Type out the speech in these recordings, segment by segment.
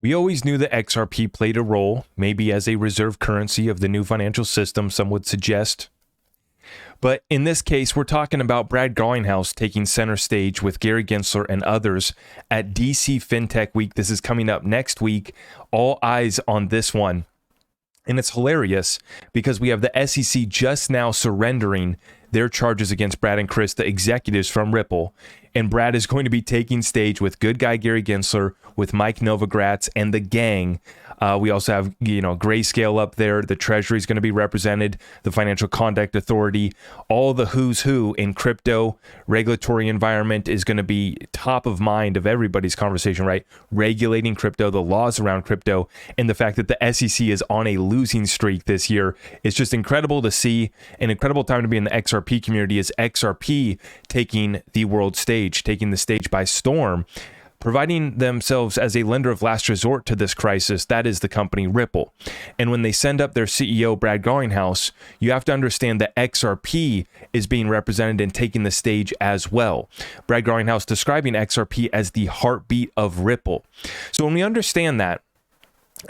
We always knew that XRP played a role, maybe as a reserve currency of the new financial system, some would suggest. But in this case, we're talking about Brad Garlinghouse taking center stage with Gary Gensler and others at DC Fintech Week. This is coming up next week. All eyes on this one. And it's hilarious because we have the SEC just now surrendering their charges against Brad and Chris, the executives from Ripple. And Brad is going to be taking stage with good guy Gary Gensler, with Mike Novogratz and the gang. We also have, Grayscale up there. The Treasury is going to be represented, the Financial Conduct Authority, all the who's who in crypto. Regulatory environment is going to be top of mind of everybody's conversation, right? Regulating crypto, the laws around crypto, and the fact that the SEC is on a losing streak this year is just incredible to see. An incredible time to be in the XRP community is XRP taking the world stage, taking the stage by storm, providing themselves as a lender of last resort to this crisis. That is the company Ripple. And when they send up their CEO, Brad Garlinghouse, you have to understand that XRP is being represented and taking the stage as well. Brad Garlinghouse describing XRP as the heartbeat of Ripple. So when we understand that,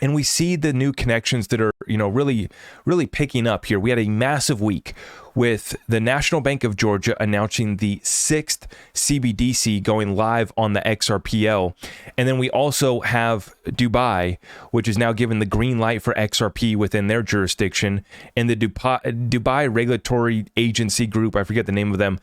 and we see the new connections that are, really picking up here. We had a massive week with the National Bank of Georgia announcing the 6th CBDC going live on the XRPL. And then we also have Dubai, which is now given the green light for XRP within their jurisdiction. And the Dubai Regulatory Agency Group, I forget the name of them,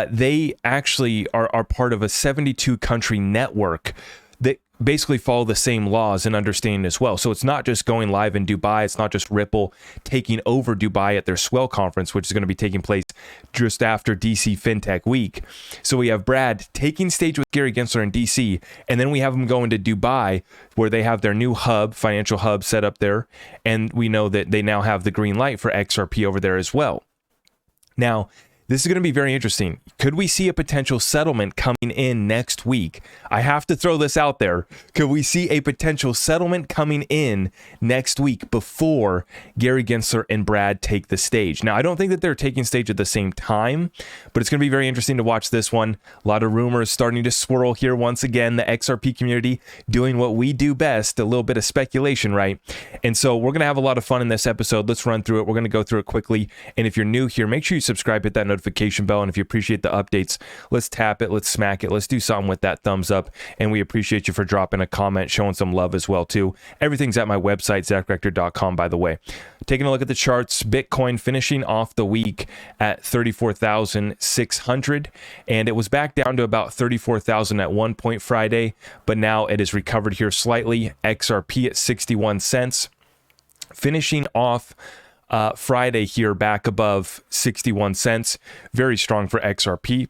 they actually are part of a 72 country network that basically follow the same laws and understanding as well. So it's not just going live in Dubai. It's not just Ripple taking over Dubai at their Swell conference, which is going to be taking place just after DC Fintech Week. So we have Brad taking stage with Gary Gensler in DC, and then we have them going to Dubai where they have their new hub, financial hub set up there. And we know that they now have the green light for XRP over there as well. Now, this is going to be very interesting. Could we see a potential settlement coming in next week? I have to throw this out there. Could we see a potential settlement coming in next week before Gary Gensler and Brad take the stage? Now, I don't think that they're taking stage at the same time, but it's going to be very interesting to watch this one. A lot of rumors starting to swirl here once again. The XRP community doing what we do best, a little bit of speculation, right? And so we're going to have a lot of fun in this episode. Let's run through it. We're going to go through it quickly. And if you're new here, make sure you subscribe, hit that notification bell, and if you appreciate the updates, let's tap it, let's smack it, let's do something with that thumbs up. And we appreciate you for dropping a comment, showing some love as well too. Everything's at my website, zachrector.com, by the way. Taking a look at the charts, Bitcoin finishing off the week at 34,600, and it was back down to about 34,000 at one point Friday, but now it has recovered here slightly. XRP at 61 cents, finishing off Friday here back above 61 cents. Very strong for XRP.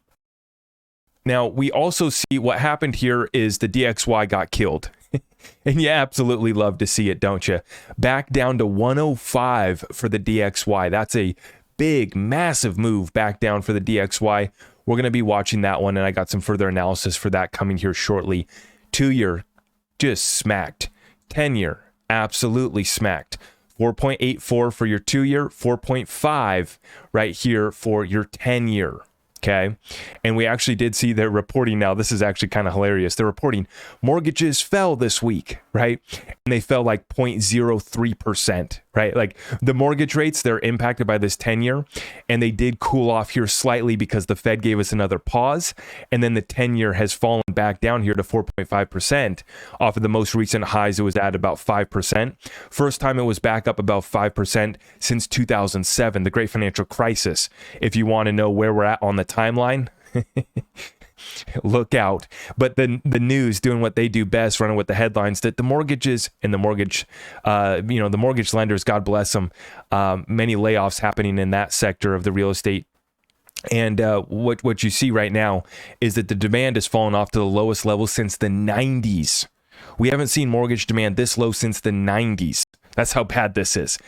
Now, we also see what happened here is the DXY got killed. And you absolutely love to see it, don't you? Back down to 105 for the DXY. That's a big, massive move back down for the DXY. We're going to be watching that one, and I got some further analysis for that coming here shortly. 2-year, just smacked. 10-year, absolutely smacked. 4.84 for your 2-year, 4.5 right here for your 10-year. Okay. And we actually did see their reporting now. This is actually kind of hilarious. They're reporting mortgages fell this week, right? And they fell like 0.03%, right? Like the mortgage rates, they're impacted by this 10-year, and they did cool off here slightly because the Fed gave us another pause. And then the 10-year has fallen back down here to 4.5% off of the most recent highs. It was at about 5%. First time it was back up about 5% since 2007, the great financial crisis. If you want to know where we're at on the timeline, look out. But the news doing what they do best, running with the headlines, that the mortgages and the mortgage, the mortgage lenders, God bless them, many layoffs happening in that sector of the real estate. And what you see right now is that the demand has fallen off to the lowest level since the 90s. We haven't seen mortgage demand this low since the 90s. That's how bad this is.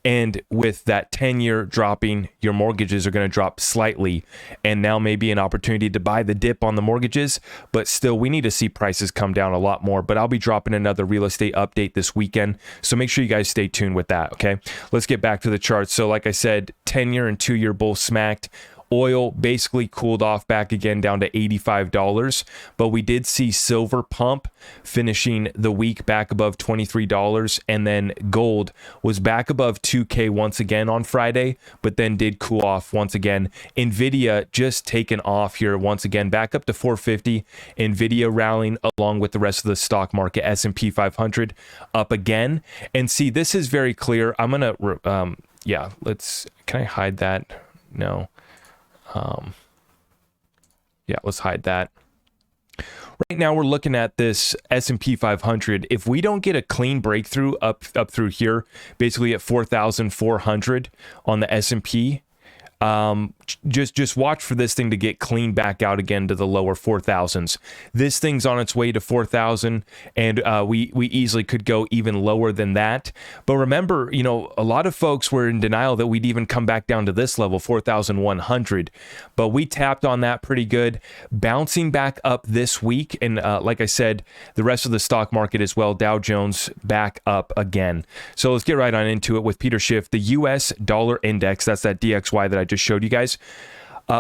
And with that 10-year dropping, your mortgages are going to drop slightly. And now may be an opportunity to buy the dip on the mortgages. But still, we need to see prices come down a lot more. But I'll be dropping another real estate update this weekend. So make sure you guys stay tuned with that, okay? Let's get back to the charts. So like I said, 10-year and 2-year both smacked. Oil basically cooled off back again down to $85, but we did see silver pump finishing the week back above $23, and then gold was back above 2K once again on Friday, but then did cool off once again. Nvidia just taken off here once again, back up to 450. Nvidia rallying along with the rest of the stock market. S&P 500 up again. And see, this is very clear. I'm gonna can I hide that? No. Let's hide that. Right now we're looking at this S&P 500. If we don't get a clean breakthrough up through here, basically at 4,400 on the S&P, just watch for this thing to get clean back out again to the lower 4,000s. This thing's on its way to 4,000, and we easily could go even lower than that. But remember, a lot of folks were in denial that we'd even come back down to this level, 4,100. But we tapped on that pretty good, bouncing back up this week. And like I said, the rest of the stock market as well, Dow Jones back up again. So let's get right on into it with Peter Schiff. The US dollar index, that's that DXY that I just showed you guys,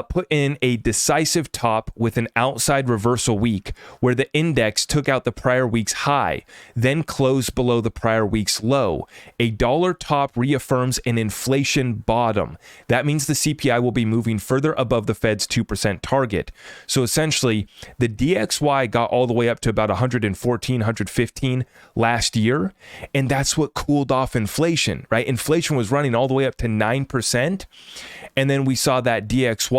put in a decisive top with an outside reversal week where the index took out the prior week's high, then closed below the prior week's low. A dollar top reaffirms an inflation bottom. That means the CPI will be moving further above the Fed's 2% target. So essentially, the DXY got all the way up to about 114, 115 last year, and that's what cooled off inflation, right? Inflation was running all the way up to 9%, and then we saw that DXY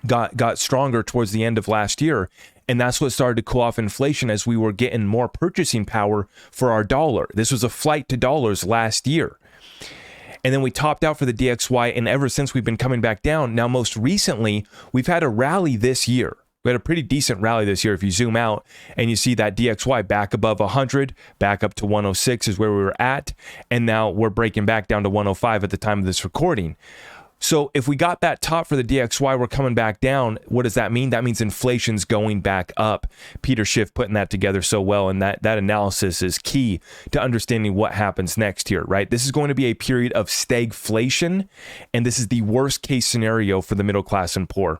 got stronger towards the end of last year. And that's what started to cool off inflation as we were getting more purchasing power for our dollar. This was a flight to dollars last year. And then we topped out for the DXY. And ever since, we've been coming back down. Now, most recently, we've had a rally this year. We had a pretty decent rally this year. If you zoom out and you see that DXY back above 100, back up to 106 is where we were at. And now we're breaking back down to 105 at the time of this recording. So if we got that top for the DXY, we're coming back down. What does that mean? That means inflation's going back up. Peter Schiff putting that together so well, and that analysis is key to understanding what happens next here, right? This is going to be a period of stagflation, and this is the worst case scenario for the middle class and poor.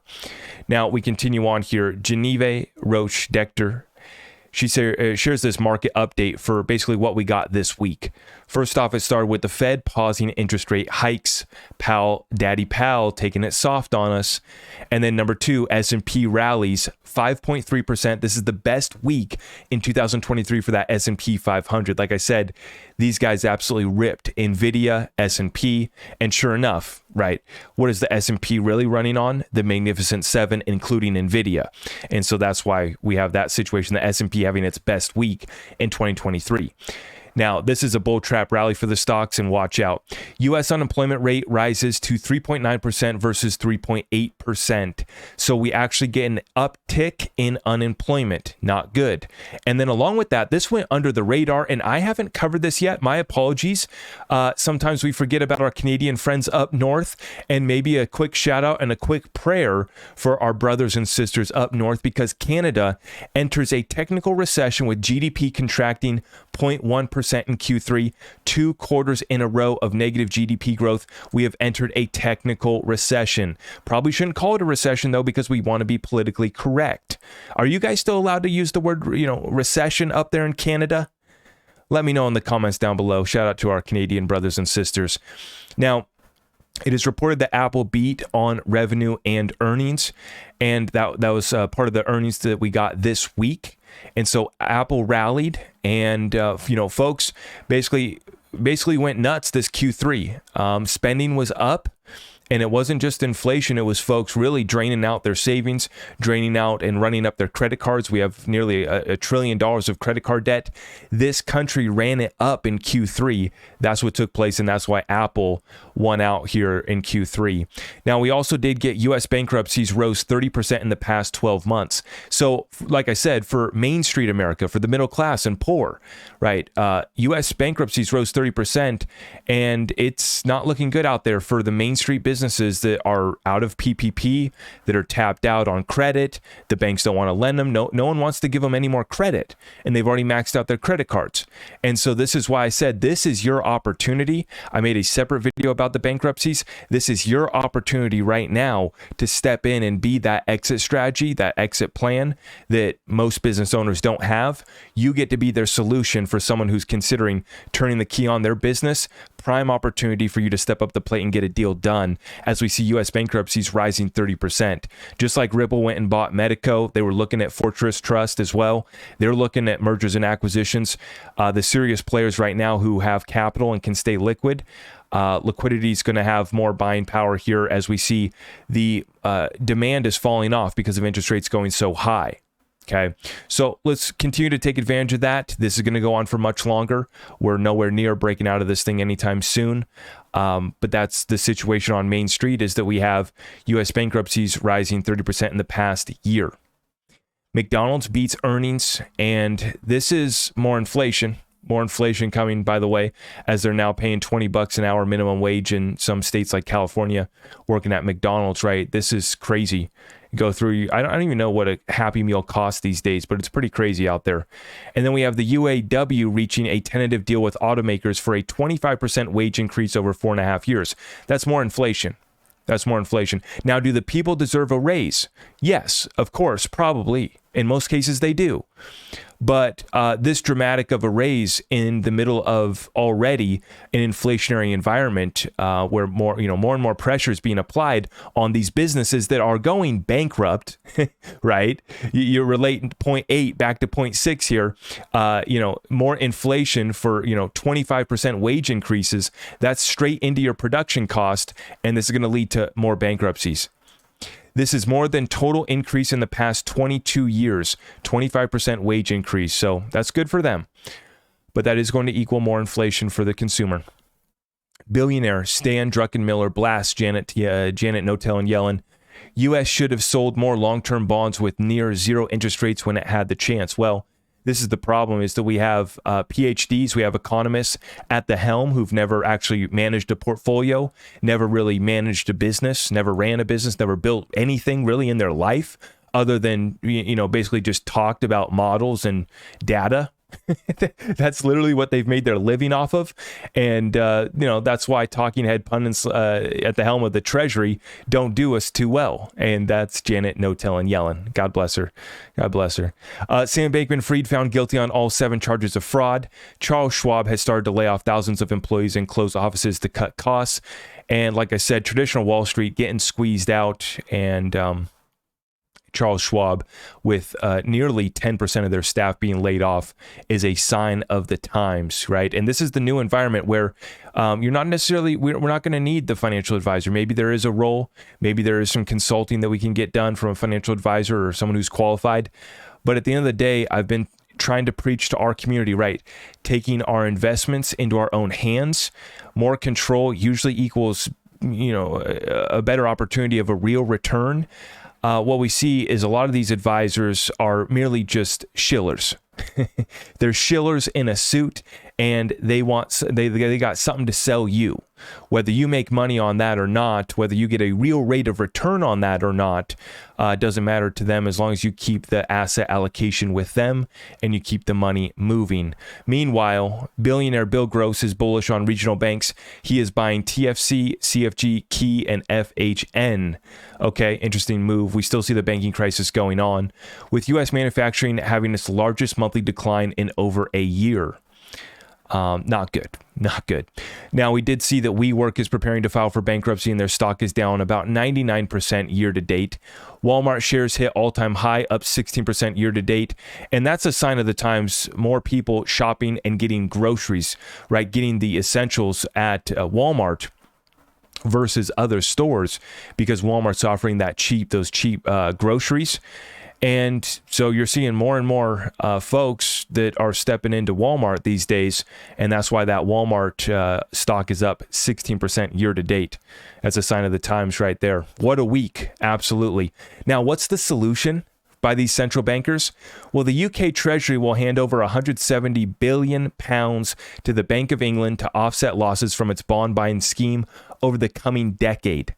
Now, we continue on here. Genevieve Roche Dector, she shares this market update for basically what we got this week. First off, it started with the Fed pausing interest rate hikes, Daddy Powell taking it soft on us. And then number two, S&P rallies 5.3%. This is the best week in 2023 for that S&P 500. Like I said, these guys absolutely ripped Nvidia, S&P, and sure enough, right, what is the S&P really running on? The Magnificent Seven, including Nvidia. And so that's why we have that situation, the S&P having its best week in 2023. Now, this is a bull trap rally for the stocks, and watch out. U.S. unemployment rate rises to 3.9% versus 3.8%. So we actually get an uptick in unemployment. Not good. And then along with that, this went under the radar, and I haven't covered this yet. My apologies. Sometimes we forget about our Canadian friends up north, and maybe a quick shout out and a quick prayer for our brothers and sisters up north, because Canada enters a technical recession with GDP contracting 0.1% in Q3, 2 quarters in a row of negative GDP growth. We have entered a technical recession. Probably shouldn't call it a recession though, because we want to be politically correct. Are you guys still allowed to use the word, recession up there in Canada? Let me know in the comments down below. Shout out to our Canadian brothers and sisters. Now, it is reported that Apple beat on revenue and earnings, and that was part of the earnings that we got this week. And so Apple rallied, and folks basically went nuts this Q3. Spending was up, and it wasn't just inflation. It was folks really draining out their savings, draining out and running up their credit cards. We have nearly $1 trillion of credit card debt. This country ran it up in Q3. That's what took place, and that's why Apple won out here in Q3. Now, we also did get U.S. bankruptcies rose 30% in the past 12 months. So, like I said, for Main Street America, for the middle class and poor, right, U.S. bankruptcies rose 30%, and it's not looking good out there for the Main Street business businesses that are out of PPP, that are tapped out on credit. The banks don't want to lend them. No one wants to give them any more credit, and they've already maxed out their credit cards. And so this is why I said this is your opportunity. I made a separate video about the bankruptcies. This is your opportunity right now to step in and be that exit strategy, that exit plan that most business owners don't have. You get to be their solution for someone who's considering turning the key on their business. Prime opportunity for you to step up the plate and get a deal done as we see U.S. bankruptcies rising 30%. Just like Ripple went and bought Medico, they were looking at Fortress Trust as well. They're looking at mergers and acquisitions. The serious players right now who have capital and can stay liquid. Liquidity is going to have more buying power here as we see the demand is falling off because of interest rates going so high. Okay, so let's continue to take advantage of that. This is going to go on for much longer. We're nowhere near breaking out of this thing anytime soon. But that's the situation on Main Street, is that we have U.S. bankruptcies rising 30% in the past year. McDonald's beats earnings, and this is more inflation. More inflation coming, by the way, as they're now paying $20 an hour minimum wage in some states like California, working at McDonald's, right? This is crazy. Go through, I don't even know what a Happy Meal costs these days, but it's pretty crazy out there. And then we have the UAW reaching a tentative deal with automakers for a 25% wage increase over 4.5 years. That's more inflation. That's more inflation. Now, do the people deserve a raise? Yes, of course, probably. In most cases, they do. But this dramatic of a raise in the middle of already an inflationary environment where more and more pressure is being applied on these businesses that are going bankrupt, right? You're relating 0.8 back to 0.6 here. More inflation for 25% wage increases. That's straight into your production cost, and this is going to lead to more bankruptcies. This is more than total increase in the past 22 years, 25% wage increase. So that's good for them. But that is going to equal more inflation for the consumer. Billionaire Stan Druckenmiller blasts Janet Notel and Yellen. U.S. should have sold more long-term bonds with near zero interest rates when it had the chance. Well, this is the problem, is that we have PhDs, we have economists at the helm who've never actually managed a portfolio, never really managed a business, never ran a business, never built anything really in their life other than, basically just talked about models and data. That's literally what they've made their living off of. And, that's why talking head pundits at the helm of the Treasury don't do us too well. And that's Janet Notel and Yellen. God bless her. God bless her. Sam Bankman-Fried found guilty on all 7 charges of fraud. Charles Schwab has started to lay off thousands of employees and close offices to cut costs. And like I said, traditional Wall Street getting squeezed out, and Charles Schwab, with nearly 10% of their staff being laid off, is a sign of the times, right? And this is the new environment where we're not going to need the financial advisor. Maybe there is a role, maybe there is some consulting that we can get done from a financial advisor or someone who's qualified. But at the end of the day, I've been trying to preach to our community, right? Taking our investments into our own hands. More control usually equals, a better opportunity of a real return. What we see is a lot of these advisors are merely just shillers. They're shillers in a suit, and they got something to sell you. Whether you make money on that or not, whether you get a real rate of return on that or not, doesn't matter to them as long as you keep the asset allocation with them and you keep the money moving. Meanwhile, billionaire Bill Gross is bullish on regional banks. He is buying TFC, CFG, Key, and FHN. Okay, interesting move. We still see the banking crisis going on, with U.S. manufacturing having its largest monthly decline in over a year. Not good. Now, we did see that WeWork is preparing to file for bankruptcy, and their stock is down about 99% year to date. Walmart shares hit all-time high, up 16% year to date. And that's a sign of the times. More people shopping and getting groceries, right? Getting the essentials at Walmart versus other stores, because Walmart's offering those cheap groceries. And so you're seeing more and more folks that are stepping into Walmart these days, and that's why that Walmart stock is up 16% year to date. That's a sign of the times right there. What a week, absolutely. Now, what's the solution by these central bankers? Well, the UK Treasury will hand over £170 billion to the Bank of England to offset losses from its bond buying scheme over the coming decade.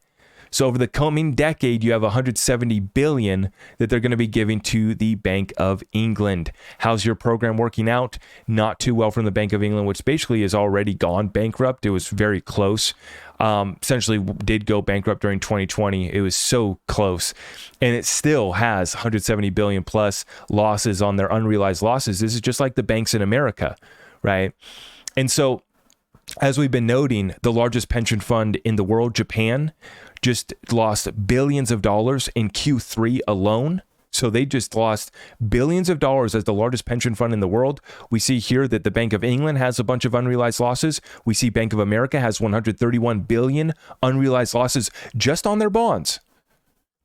So over the coming decade, you have 170 billion that they're going to be giving to the Bank of England. How's your program working out? Not too well from the Bank of England, which basically has already gone bankrupt. It was very close. Essentially did go bankrupt during 2020. It was so close, and it still has 170 billion plus losses on their unrealized losses. This is just like the banks in America, right? And so, as we've been noting, the largest pension fund in the world, Japan, just lost billions of dollars in Q3 alone. So they just lost billions of dollars as the largest pension fund in the world. We see here that the Bank of England has a bunch of unrealized losses. We see Bank of America has 131 billion unrealized losses just on their bonds,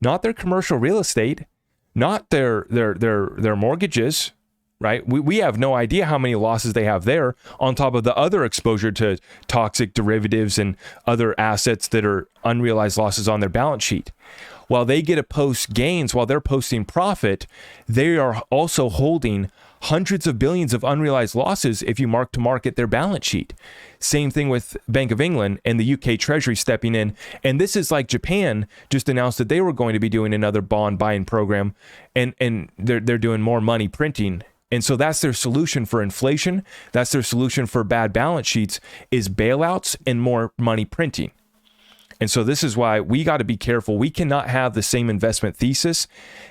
not their commercial real estate, not their mortgages. Right? We have no idea how many losses they have there on top of the other exposure to toxic derivatives and other assets that are unrealized losses on their balance sheet. While they get to post gains, while they're posting profit, they are also holding hundreds of billions of unrealized losses if you mark to market their balance sheet. Same thing with Bank of England and the UK Treasury stepping in. And this is like Japan just announced that they were going to be doing another bond buying program, and they're doing more money printing. And so that's their solution for inflation. That's their solution for bad balance sheets, is bailouts and more money printing. And so this is why we got to be careful. We cannot have the same investment thesis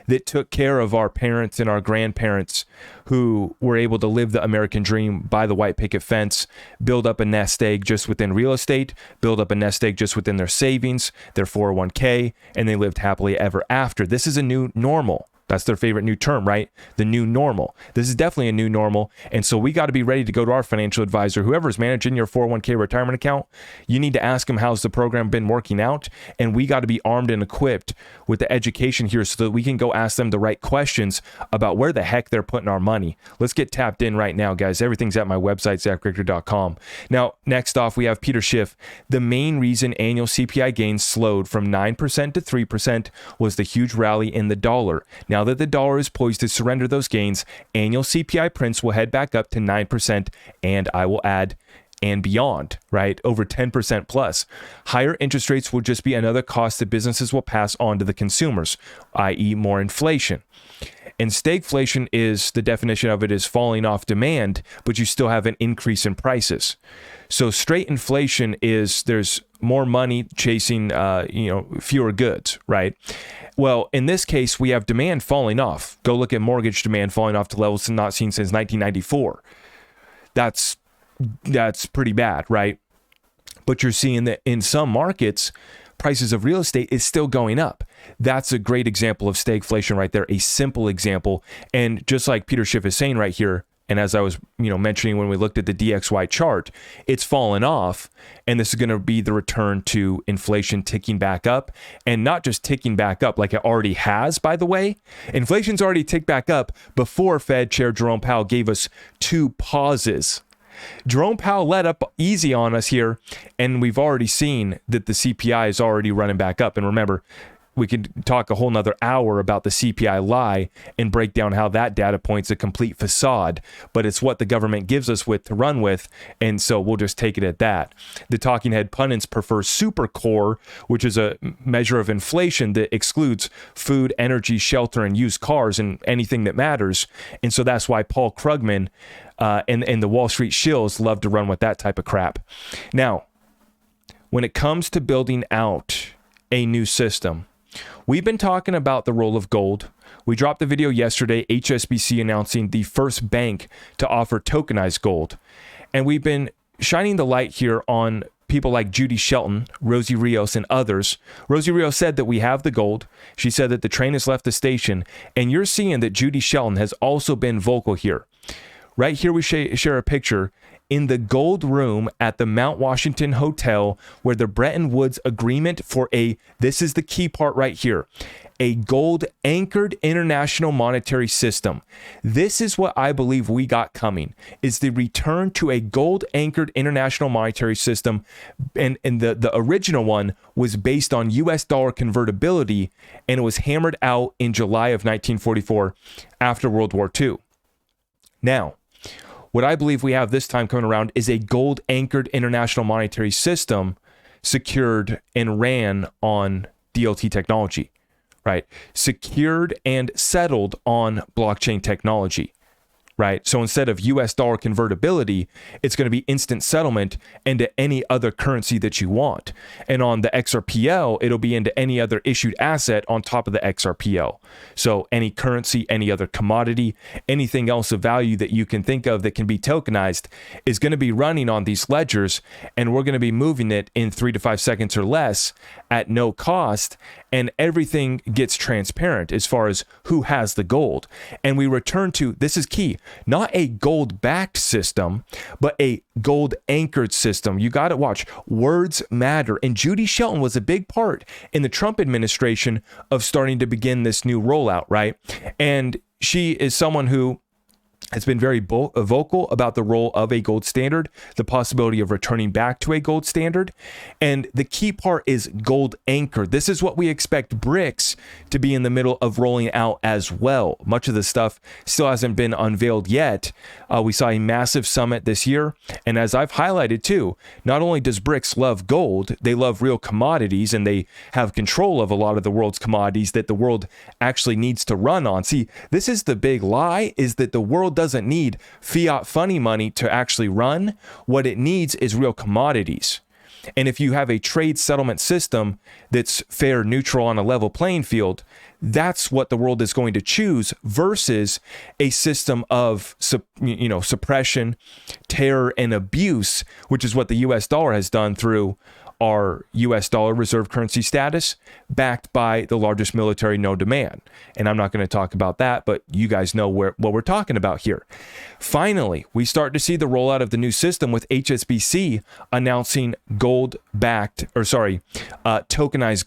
that took care of our parents and our grandparents who were able to live the American dream, buy the white picket fence, build up a nest egg just within real estate, build up a nest egg just within their savings, their 401k, and they lived happily ever after. This is a new normal. That's their favorite new term, right? The new normal. This is definitely a new normal. And so we got to be ready to go to our financial advisor, whoever's managing your 401k retirement account. You need to ask them, how's the program been working out? And we got to be armed and equipped with the education here so that we can go ask them the right questions about where the heck they're putting our money. Let's get tapped in right now, guys. Everything's at my website, zachrector.com. Now, next off, we have Peter Schiff. The main reason annual CPI gains slowed from 9% to 3% was the huge rally in the dollar. Now that the dollar is poised to surrender those gains, annual CPI prints will head back up to 9%, and I will add, and beyond, right? Over 10% plus. Higher interest rates will just be another cost that businesses will pass on to the consumers, i.e. more inflation. And stagflation is, the definition of it is falling off demand, but you still have an increase in prices. So straight inflation is there's more money chasing, fewer goods, right? Well, in this case, we have demand falling off. Go look at mortgage demand falling off to levels not seen since 1994. That's pretty bad, right? But you're seeing that in some markets, prices of real estate is still going up. That's a great example of stagflation right there, a simple example. And just like Peter Schiff is saying right here, and as I was, mentioning when we looked at the DXY chart, it's fallen off, and this is going to be the return to inflation ticking back up, and not just ticking back up like it already has, by the way. Inflation's already ticked back up before Fed Chair Jerome Powell gave us 2 pauses. Jerome Powell let up easy on us here, and we've already seen that the CPI is already running back up. And remember, we could talk a whole nother hour about the CPI lie and break down how that data point's a complete facade, but it's what the government gives us to run with, and so we'll just take it at that. The talking head pundits prefer supercore, which is a measure of inflation that excludes food, energy, shelter, and used cars and anything that matters. And so that's why Paul Krugman and the Wall Street shills love to run with that type of crap. Now, when it comes to building out a new system, we've been talking about the role of gold. We dropped the video yesterday, HSBC announcing the first bank to offer tokenized gold. And we've been shining the light here on people like Judy Shelton, Rosie Rios, and others. Rosie Rios said that we have the gold. She said that the train has left the station. And you're seeing that Judy Shelton has also been vocal here. Right here we share a picture in the gold room at the Mount Washington Hotel where the Bretton Woods Agreement for this is the key part right here, a gold-anchored international monetary system. This is what I believe we got coming, is the return to a gold-anchored international monetary system. And the original one was based on US dollar convertibility, and it was hammered out in July of 1944 after World War II. Now, what I believe we have this time coming around is a gold-anchored international monetary system secured and ran on DLT technology, right? Secured and settled on blockchain technology, right? So instead of US dollar convertibility, it's going to be instant settlement into any other currency that you want. And on the XRPL, it'll be into any other issued asset on top of the XRPL. So any currency, any other commodity, anything else of value that you can think of that can be tokenized is going to be running on these ledgers, and we're going to be moving it in 3 to 5 seconds or less at no cost, and everything gets transparent as far as who has the gold. And we return to, this is key, not a gold-backed system, but a gold-anchored system. You got to watch. Words matter. And Judy Shelton was a big part in the Trump administration of starting to begin this new rollout, right? And she is someone who has been very vocal about the role of a gold standard, the possibility of returning back to a gold standard. And the key part is gold anchored. This is what we expect BRICS to be in the middle of rolling out as well. Much of the stuff still hasn't been unveiled yet. We saw a massive summit this year. And as I've highlighted too, not only does BRICS love gold, they love real commodities, and they have control of a lot of the world's commodities that the world actually needs to run on. See, this is the big lie, is that the world doesn't need fiat funny money to actually run. What it needs is real commodities. And if you have a trade settlement system that's fair, neutral, on a level playing field, that's what the world is going to choose versus a system of suppression, terror, and abuse, which is what the US dollar has done through our US dollar reserve currency status, backed by the largest military no demand. And I'm not going to talk about that, but you guys know what we're talking about here. Finally, we start to see the rollout of the new system with HSBC announcing tokenized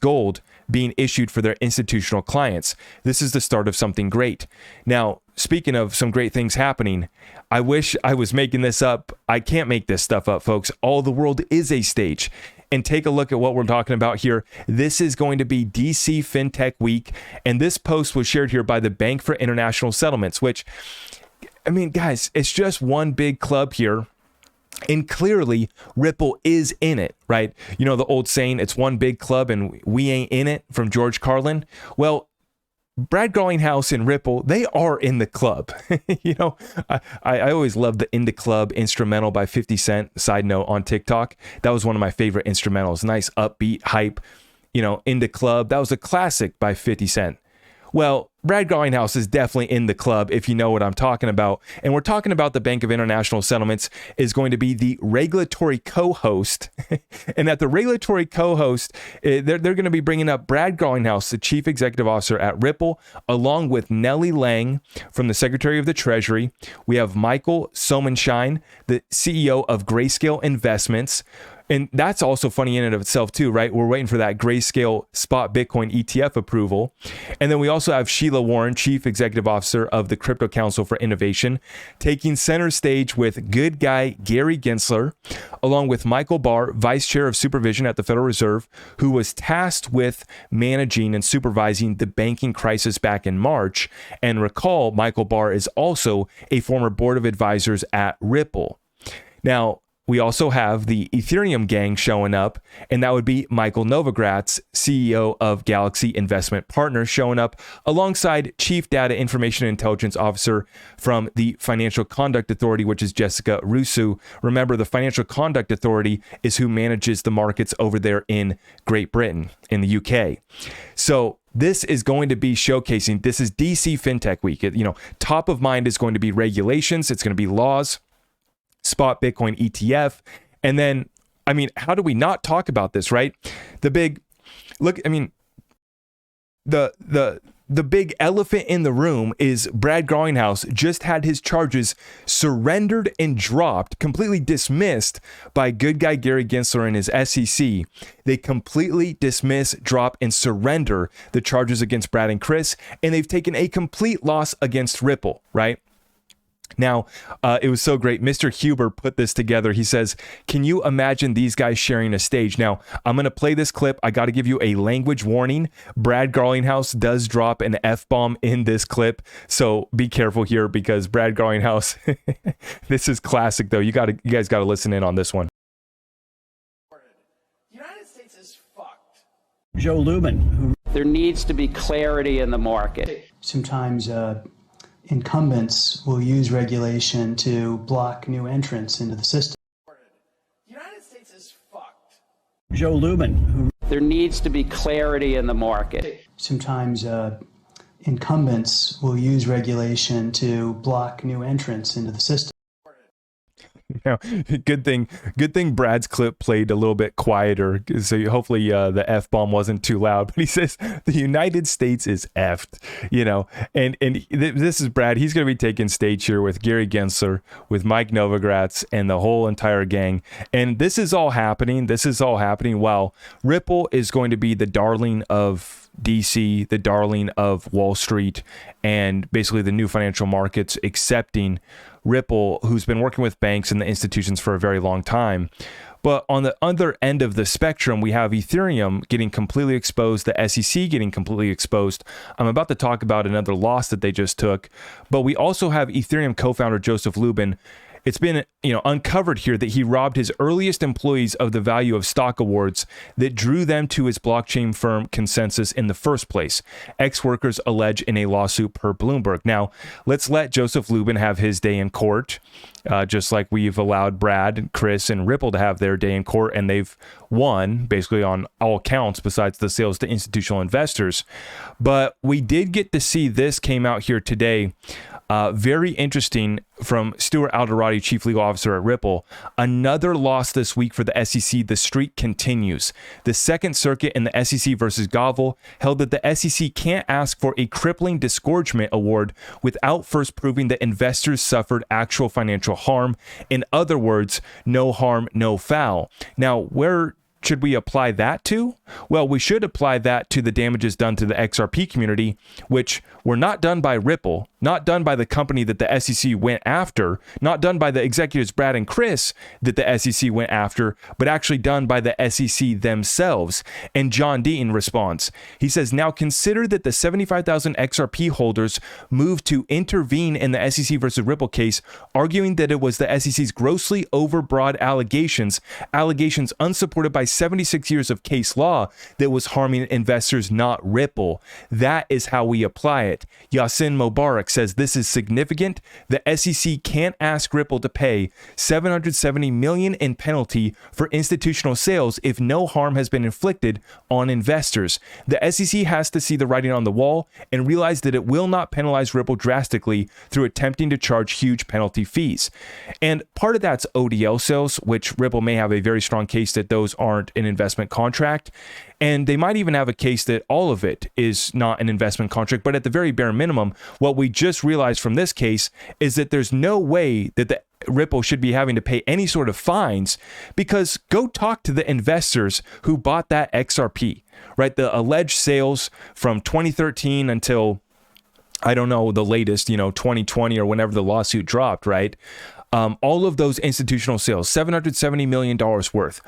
gold being issued for their institutional clients. This is the start of something great. Now, speaking of some great things happening, I wish I was making this up. I can't make this stuff up, folks. All the world is a stage. And take a look at what we're talking about here. This is going to be DC Fintech Week. And this post was shared here by the Bank for International Settlements, which, I mean, guys, it's just one big club here. And clearly, Ripple is in it, right? You know, the old saying, it's one big club and we ain't in it, from George Carlin. Well, Brad Garlinghouse and Ripple, they are in the club. You know, I always loved the In the Club instrumental by 50 Cent, side note, on TikTok. That was one of my favorite instrumentals. Nice, upbeat, hype, In the Club. That was a classic by 50 Cent. Well, Brad Garlinghouse is definitely in the club, if you know what I'm talking about. And we're talking about the Bank of International Settlements is going to be the regulatory co-host. And at the regulatory co-host, they're going to be bringing up Brad Garlinghouse, the Chief Executive Officer at Ripple, along with Nellie Lang from the Secretary of the Treasury. We have Michael Somenshine, the CEO of Grayscale Investments. And that's also funny in and of itself too, right? We're waiting for that Grayscale spot Bitcoin ETF approval. And then we also have Sheila Warren, Chief Executive Officer of the Crypto Council for Innovation, taking center stage with good guy Gary Gensler, along with Michael Barr, Vice Chair of Supervision at the Federal Reserve, who was tasked with managing and supervising the banking crisis back in March. And recall, Michael Barr is also a former board of advisors at Ripple. Now, we also have the Ethereum gang showing up, and that would be Michael Novogratz, CEO of Galaxy Investment Partners, showing up alongside Chief Data Information Intelligence Officer from the Financial Conduct Authority, which is Jessica Rusu. Remember, the Financial Conduct Authority is who manages the markets over there in Great Britain, in the UK. So this is going to be showcasing, this is DC Fintech Week. Top of mind is going to be regulations. It's going to be laws, spot Bitcoin ETF. And then, how do we not talk about this, right? The big elephant in the room is Brad Garlinghouse just had his charges surrendered and dropped, completely dismissed by good guy Gary Gensler and his SEC. They completely dismiss, drop, and surrender the charges against Brad and Chris, and they've taken a complete loss against Ripple, right? Now, it was so great. Mr. Huber put this together. He says, can you imagine these guys sharing a stage? Now, I'm going to play this clip. I got to give you a language warning. Brad Garlinghouse does drop an F-bomb in this clip. So be careful here because Brad Garlinghouse, this is classic though. You guys got to listen in on this one. Joe Lubin, who there needs to be clarity in the market. Sometimes incumbents will use regulation to block new entrants into the system. The United States is fucked. Joe Lubin, who there needs to be clarity in the market. Sometimes incumbents will use regulation to block new entrants into the system. Now, good thing Brad's clip played a little bit quieter, so hopefully the F-bomb wasn't too loud. But he says the United States is effed, and this is Brad. He's going to be taking stage here with Gary Gensler, with Mike Novogratz, and the whole entire gang. And this is all happening while Ripple is going to be the darling of DC, the darling of Wall Street, and basically the new financial markets accepting Ripple, who's been working with banks and the institutions for a very long time. But on the other end of the spectrum, we have Ethereum getting completely exposed, the SEC getting completely exposed. I'm about to talk about another loss that they just took, but we also have Ethereum co-founder Joseph Lubin. It's been, uncovered here that he robbed his earliest employees of the value of stock awards that drew them to his blockchain firm Consensus in the first place. Ex-workers allege in a lawsuit per Bloomberg. Now, let's let Joseph Lubin have his day in court, just like we've allowed Brad, Chris, and Ripple to have their day in court, and they've won basically on all counts besides the sales to institutional investors. But we did get to see this came out here today. Very interesting from Stuart Alderati, Chief Legal Officer at Ripple. Another loss this week for the SEC. The streak continues. The Second Circuit in the SEC versus Govel held that the SEC can't ask for a crippling disgorgement award without first proving that investors suffered actual financial harm. In other words, no harm, no foul. Now, where should we apply that to? Well, we should apply that to the damages done to the XRP community, which were not done by Ripple, not done by the company that the SEC went after, not done by the executives Brad and Chris that the SEC went after, but actually done by the SEC themselves. And John Deaton responds. He says, now consider that the 75,000 XRP holders moved to intervene in the SEC versus Ripple case, arguing that it was the SEC's grossly overbroad allegations unsupported by 76 years of case law that was harming investors, not Ripple. That is how we apply it. Yasin Mubarak says this is significant. The SEC can't ask Ripple to pay $770 million in penalty for institutional sales if no harm has been inflicted on investors. The SEC has to see the writing on the wall and realize that it will not penalize Ripple drastically through attempting to charge huge penalty fees. And part of that's ODL sales, which Ripple may have a very strong case that those aren't an investment contract. And they might even have a case that all of it is not an investment contract. But at the very bare minimum, what we just realized from this case is that there's no way that the Ripple should be having to pay any sort of fines, because go talk to the investors who bought that XRP, right? The alleged sales from 2013 until, I don't know, the latest, 2020 or whenever the lawsuit dropped, right? All of those institutional sales, $770 million worth.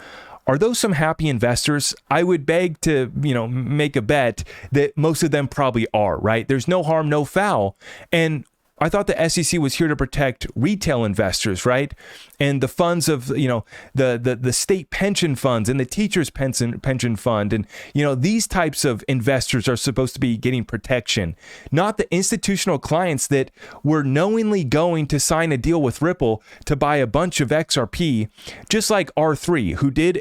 Are those some happy investors? I would beg to, make a bet that most of them probably are, right? There's no harm, no foul. And I thought the SEC was here to protect retail investors, right? And the funds of, the state pension funds and the teachers' pension fund. And, these types of investors are supposed to be getting protection, not the institutional clients that were knowingly going to sign a deal with Ripple to buy a bunch of XRP, just like R3, who did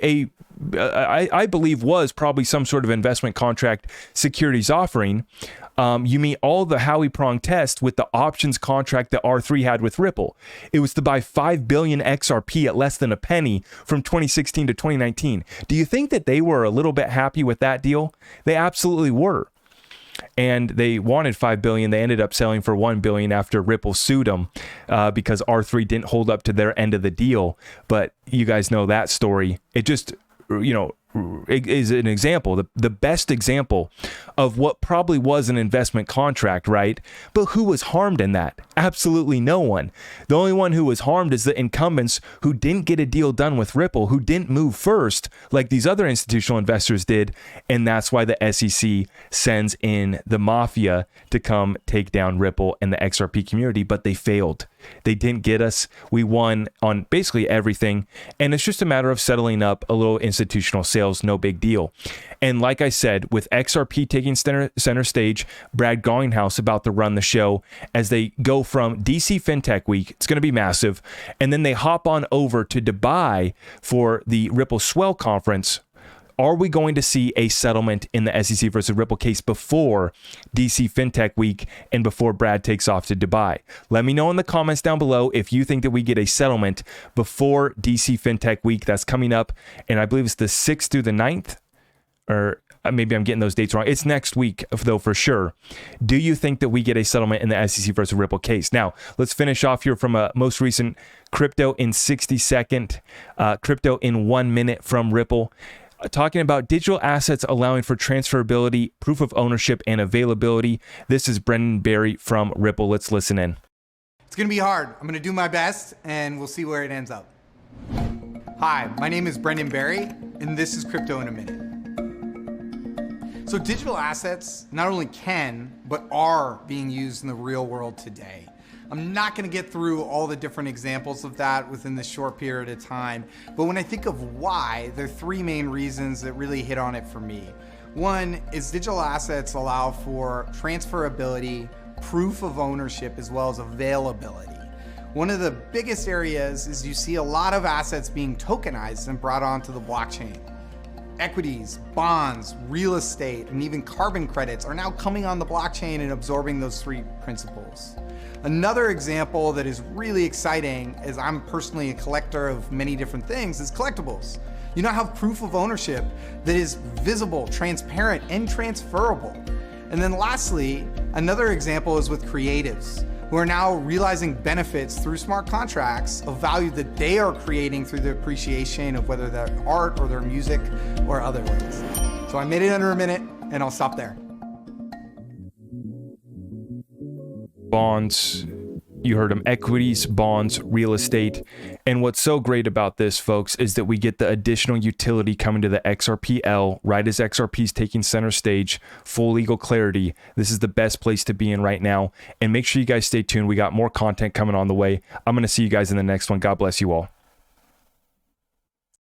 I believe was probably some sort of investment contract securities offering. You meet all the Howey Prong test with the options contract that R3 had with Ripple. It was to buy 5 billion XRP at less than a penny from 2016 to 2019. Do you think that they were a little bit happy with that deal? They absolutely were. And they wanted 5 billion. They ended up selling for 1 billion after Ripple sued them because R3 didn't hold up to their end of the deal. But you guys know that story. It just, is an example, the best example of what probably was an investment contract, right? But who was harmed in that? Absolutely no one. The only one who was harmed is the incumbents who didn't get a deal done with Ripple, who didn't move first like these other institutional investors did. And that's why the SEC sends in the mafia to come take down Ripple and the XRP community, but they failed. They didn't get us. We won on basically everything. And it's just a matter of settling up a little institutional sales, no big deal. And like I said, with XRP taking center stage, Brad Garlinghouse about to run the show as they go from DC Fintech Week. It's going to be massive. And then they hop on over to Dubai for the Ripple Swell Conference. Are we going to see a settlement in the SEC versus Ripple case before DC Fintech Week and before Brad takes off to Dubai? Let me know in the comments down below if you think that we get a settlement before DC Fintech Week. That's coming up, and I believe it's the 6th through the 9th, or maybe I'm getting those dates wrong. It's next week, though, for sure. Do you think that we get a settlement in the SEC versus Ripple case? Now, let's finish off here from a most recent crypto in 60-second, crypto in 1 minute from Ripple. Talking about digital assets allowing for transferability, proof of ownership, and availability. This is Brendan Barry from Ripple. Let's listen in. It's going to be hard. I'm going to do my best, and we'll see where it ends up. Hi, my name is Brendan Barry, and this is Crypto in a Minute. So digital assets not only can, but are being used in the real world today. I'm not going to get through all the different examples of that within this short period of time, but when I think of why, there are three main reasons that really hit on it for me. One is digital assets allow for transferability, proof of ownership, as well as availability. One of the biggest areas is you see a lot of assets being tokenized and brought onto the blockchain. Equities, bonds, real estate, and even carbon credits are now coming on the blockchain and absorbing those three principles. Another example that is really exciting, as I'm personally a collector of many different things, is collectibles. You now have proof of ownership that is visible, transparent, and transferable. And then lastly, another example is with creatives, who are now realizing benefits through smart contracts of value that they are creating through the appreciation of whether their art or their music or other ways. So I made it under a minute, and I'll stop there. Bonds, you heard them, equities, bonds, real estate. And what's so great about this, folks, is that we get the additional utility coming to the XRPL right as XRP is taking center stage, full legal clarity. This is the best place to be in right now. And make sure you guys stay tuned. We got more content coming on the way. I'm going to see you guys in the next one. God bless you all.